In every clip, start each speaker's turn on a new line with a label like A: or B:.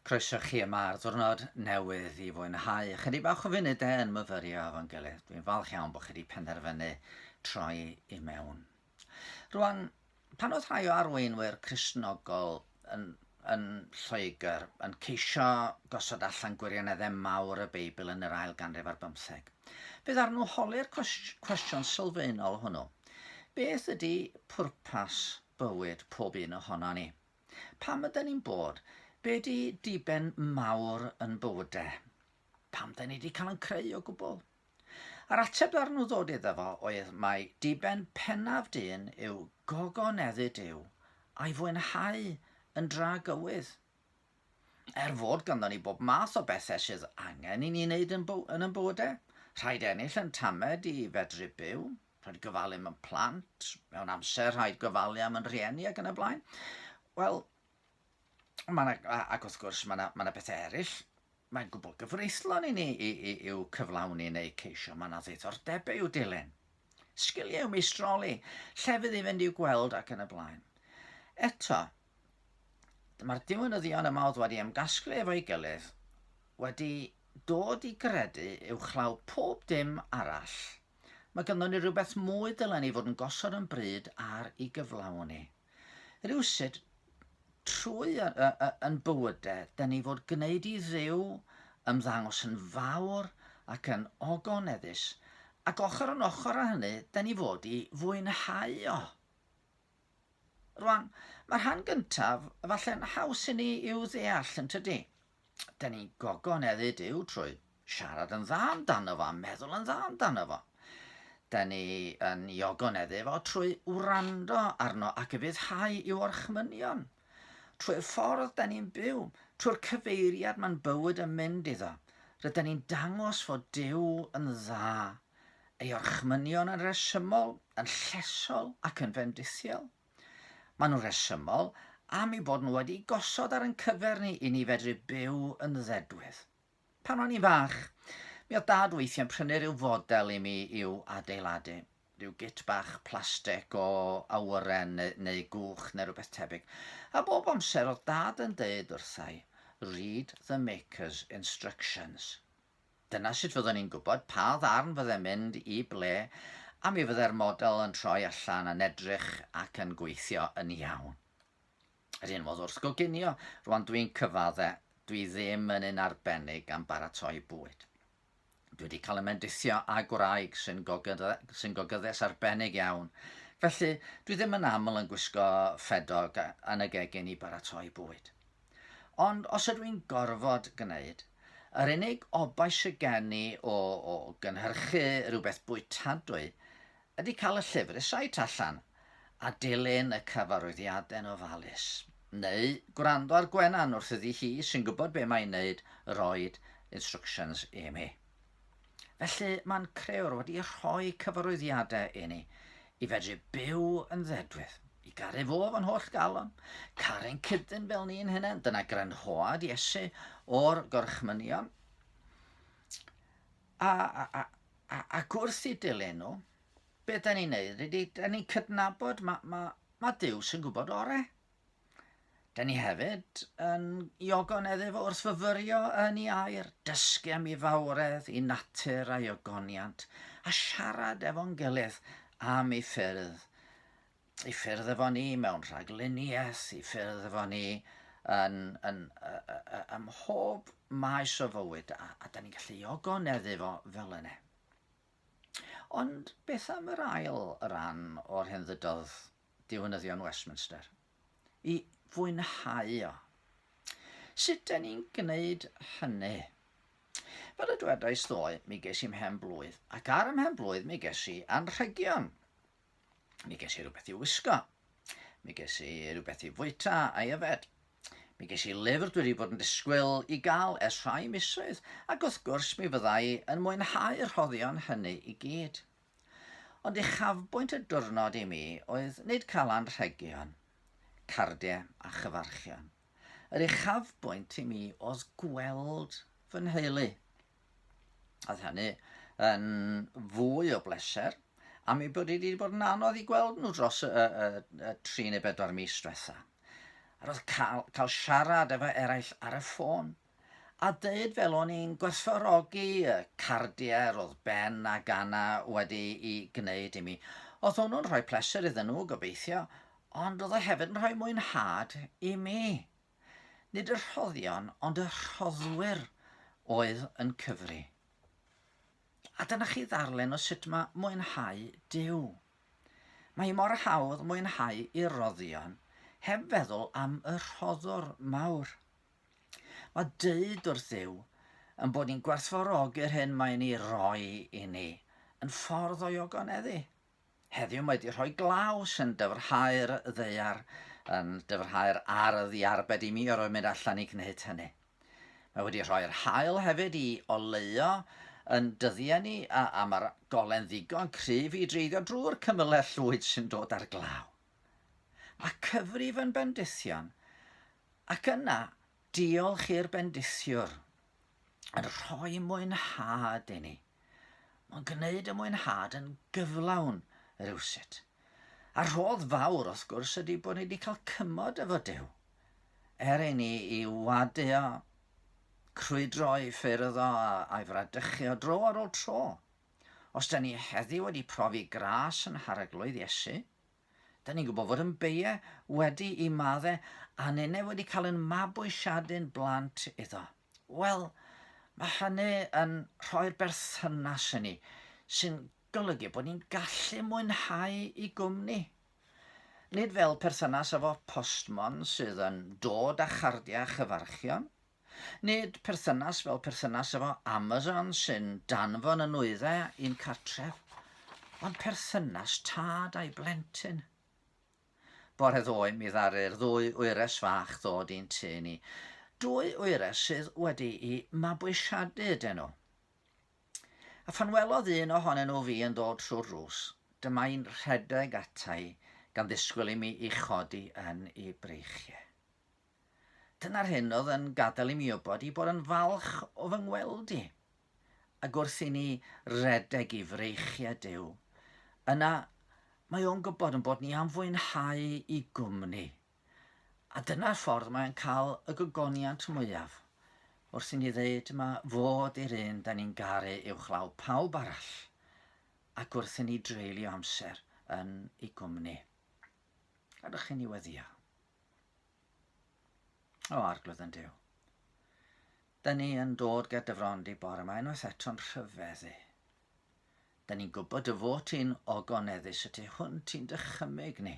A: Croeso chi yma ar ddiwrnod newydd i fwynhau. Chydig bach o funudau yn myfyrio efo'n gilydd. Dwi'n falch iawn bod chi wedi penderfynu troi i mewn. Rwan, pan oedd rhai o arweinwyr Cristnogol yn Lloegr yn ceisio gosod allan gwirioneddau mawr y Beibl yn yr ail ganrif ar 15, bydd ar nhw holi'r cwestiwn sylfaenol hwnnw. Beth ydy pwrpas bywyd pob un ohono ni? Pam ydyn ni'n bod? Be di diben mawr yn bywydau? Pam da ni wedi cael yn creu o gwbl? A'r ateb ar nhw ddod iddo fo oedd mai diben pennaf dyn yw gogoneddu Duw a'i fwynhau yn dra gywydd. Fod ganddo ni bob math o bethau sydd angen i ni wneud yn ein bywydau. Rhaid ennill yn tamed i fedru byw, rhaid gofalu am y plant, mewn amser rhaid gofalu am yn rhieni ac yn y blaen. Wel, ac wrth gwrs, mae yna bethau eraill. Mae'n gwbl gyfreithlon i ni i'w cyflawni neu ceisio. Mae yna ddiddordebau i'w dilyn. Sgiliau i'w meistroli, llefydd i fynd i'w gweld ac yn y blaen. Eto, mae'r diwynyddion yma oedd wedi ymgasglu efo'i gilydd wedi dod i gredu uwchlaw pob dim arall. Mae ganddo ni rhywbeth mwy dylen ni fod yn gosod yn bryd ar ei gyflawni. Rywsut, trwy yn bywydau, da ni fod gwneud i Dduw ymddangos yn fawr ac yn ogoneddus, ac ochr yn ochr â hynny, da ni fod i fwynhau o. Rwan, mae'r rhan gyntaf, efallai'n haws i ni i'w ddeall yn tydi. Da ni'n gogoneddu Duw trwy siarad yn dda amdano fo, meddwl yn dda amdano fo. Da ni yn ogoneddu fo trwy wrando arno ac yfyddhau i'w orchmynion. Trwy'r ffordd da ni'n byw, trwy'r cyfeiriad mae'n bywyd yn mynd iddo. Rydyn ni'n dangos fod Duw yn dda, ei orchmynion yn resymol, yn llesol ac yn fendithiol. Maen nhw'n resymol am ei bod nhw wedi gosod ar ein cyfer ni i ni fedru byw yn ddedwydd. Pan o'n i'n fach, mi oedd dad weithiau'n prynu rhyw fodel i mi i'w adeiladu. Rhyw git bach plastig o awyren neu gwch neu rhywbeth tebyg. A bob amser oedd dad yn dweud wrthai, read the maker's instructions. Dyna sut fyddwn ni'n gwybod pa ddarn fyddai'n mynd i ble a mi fyddai'r model yn troi allan yn edrych ac yn gweithio yn iawn. Ydyn modd wrth goginio, rwan dwi'n cyfaddau, dwi ddim yn un arbennig am baratoi bwyd. Dwi wedi cael ymendithio â gwraig sy'n gogyddus arbennig iawn. Felly, dwi ddim yn aml yn gwisgo ffedog yn y gegin i baratoi bwyd. Ond os ydw i'n gorfod gwneud, yr unig obaith sy gen i o gynhyrchu rhywbeth bwytadwy ydy cael y llyfr sait allan a dilyn y cyfarwyddiadau yn ofalus. Neu gwrando ar Gwenan wrth iddi hi sy'n gwybod be mae'n wneud roed instructions i mi. Felly mae'n crewr wedi rhoi cyfarwyddiadau i ni i fedru byw yn ddedwydd, i garu fo fan holl galon, caru'n cydyn fel ni'n hynny, dyna grynhoad Iesu o'r gorchmynion. A gwrth i dilyn nhw, be da ni'n neud? Da ni'n cydnabod mae Duw sy'n gwybod orau. Da ni hefyd yn ogoneddu fo wrth fyfyrio yn ei air, dysgu am ei fawredd, ei natur a'i ogoniant, a siarad efo'n gilydd am ei ffyrdd. Ei ffyrdd efo ni mewn rhagluniaeth, ei ffyrdd efo ni ym mhob maes o fywyd, a da ni'n gallu ogoneddu fo fel yna. Ond beth am yr ail ran o'r hyn ddydodd diwynyddion Westminster? I fwynhau o. Sut da ni'n gwneud hynny? Fel y dwedais ddoe, mi ges i mhen blwydd, ac ar ymhen blwydd mi ges i anrhegion. Mi ges i rhywbeth i wisgo. Mi ges i rhywbeth i fwyta a'i yfed. Mi ges i lyfr dwi wedi bod yn disgwyl i gael ers rhai misoedd, ac wrth gwrs mi fyddai yn mwynhau'r rhoddion hynny i gyd. Ond uchafbwynt y diwrnod i mi oedd nid cael anrhegion, cardiau a chyfarchion. Yr uchafbwynt i mi oedd gweld fy nheulu. Oedd hynny yn fwy o bleser, a mi bod wedi bod yn anodd i gweld nhw dros y 3 neu 4 mis diwetha. A roedd cael siarad efo eraill ar y ffôn. A dweud fel o'n i'n gwerthfawrogi y cardiau roedd Ben a Anna wedi i gwneud i mi. Oedd hwnnw'n rhoi pleser iddyn nhw gobeithio, ond oedd o hefyd yn rhoi mwynhad i mi. Nid y rhoddion, ond y rhoddwyr oedd yn cyfri. A dyna chi ddarlun o sut mae mwynhau Duw. Mae mor hawdd mwynhau i roddion heb feddwl am y rhoddwr mawr. Mae dweud wrth Dduw yn bod ni'n gwerthfawrogi'r hyn mae'n ei roi i ni yn ffordd o ogoneddu. Heddiw mae wedi rhoi glaws yn dyfrhau'r ddeiar, yn dyfrhau'r ardd i arbed i mi o'r mynd allan i gwneud hynny. Mae wedi rhoi'r haul hefyd i oleio yn dyddiau ni a mae'r golen ddigon cryf i dreiddio drwy'r cymylau llwyd sy'n dod ar glaw. Mae cyfrif yn bendithion ac yna diolch i'r bendithiwr yn rhoi mwynhad i ni. Mae'n gwneud y mwynhad yn gyflawn rywsut. A rhodd fawr wrth gwrs ydy bod ni wedi cael cymod efo Duw. Er ein ni i wadio, crwydro i ffyrdd o a'i fradychu o dro ar ôl tro. Os da ni heddiw wedi profi gras yn haraglwydd Iesu, da ni'n gwybod fod yn beiau wedi i maddau a nynau wedi cael yn mabwysiadu'n blant iddo. Wel, mae hynny yn rhoi'r berthynas yn ni sy'n golygu bod ni'n gallu mwynhau i gwmni. Nid fel perthynas efo postmon sydd yn dod â chardiau chyfarchion, nid perthynas fel perthynas efo Amazon sy'n danfon y nwyddau i'n cartref, ond perthynas tad a'i blentyn. Bore ddoe mi ddaru'r 2 wyres fach ddod i'n tu ni. 2 wyres sydd wedi i mabwysiadu ydyn nhw. A phan welodd un ohonyn nhw fi yn dod trwy'r rws, dyma'n rhedeg atai gan ddisgwyl i mi i chodi yn ei breichiau. Dyna'r hyn oedd yn gadael i mi wybod i bod yn falch o fy ngweld i. Ac wrth i ni redeg i freichiau Duw, yna mae o'n gwybod yn bod ni am fwynhau i gwmni. A dyna'r ffordd mae'n cael y gogoniant mwyaf. Wrth i ni ddeud mae fod i'r un da ni'n garu uwchlaw pawb arall, ac wrth i ni dreulio amser yn ei gwmni. Gadwch chi ni weddio. O arglwydd yn Duw. Da ni yn dod gyda dyfrondi bore yma unwaith eto'n rhyfeddu. Da ni'n gwybod y fod ti'n ogoneddus ydy hwn ti'n dychymyg ni.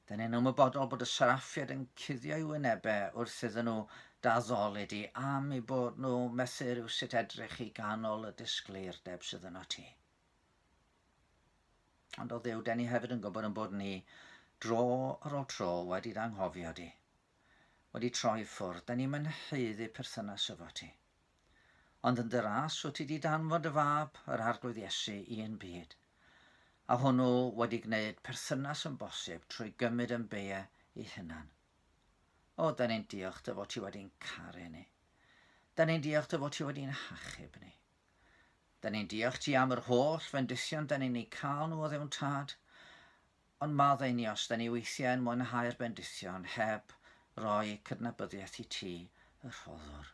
A: Da ni'n ymwybodol bod y seraffiad yn cuddio i wynebau wrth iddyn nhw daddolid i am eu bod nhw methu rywsut edrych i ganol y disgleirdeb sydd yno ti. Ond o Dduw, da ni hefyd yn gwybod yn bod ni dro ar ôl tro wedi danghofio di. Wedi troi ffwrdd, da ni'n mynheiddu perthynas efo ti. Ond yn dy ras, wyt ti wedi danfod y fab, yr arglwydd Iesu, i'n byd. A hwnnw wedi gwneud perthynas yn bosib trwy gymryd yn beiau ei hunan. O, da ni'n diolch dy fod ti wedi'n caru ni. Da ni'n diolch dy fod ti wedi'n hachub ni. Da ni'n diolch ti am yr holl fendithion da ni'n ei cael nhw o ddewn tad. Ond maddau ni os da ni weithiau yn mwynhau'r bendithion heb roi cydnabyddiaeth i ti y rhoddwr.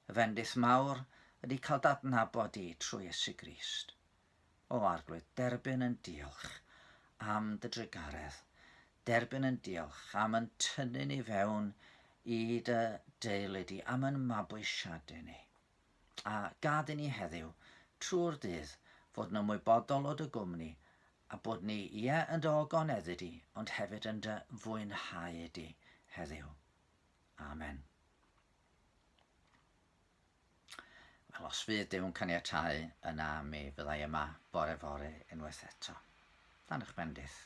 A: Y fendith mawr ydy cael dadnabod i trwy Iesu Grist. O arglwydd, derbyn yn diolch am dy drigaredd. Derbyn yn diolch am yn tynnu ni fewn i dy deulu di, am yn mabwysiadu ni. A gad i ni heddiw trwy'r dydd fod yn ymwybodol o dy gwmni a bod ni yn dy ogoneddu di, ond hefyd yn dy fwynhau di heddiw. Amen. Wel, os fydd Dyw'n caniatáu yna mi fyddai yma bore unwaith eto. Dan eich bendith.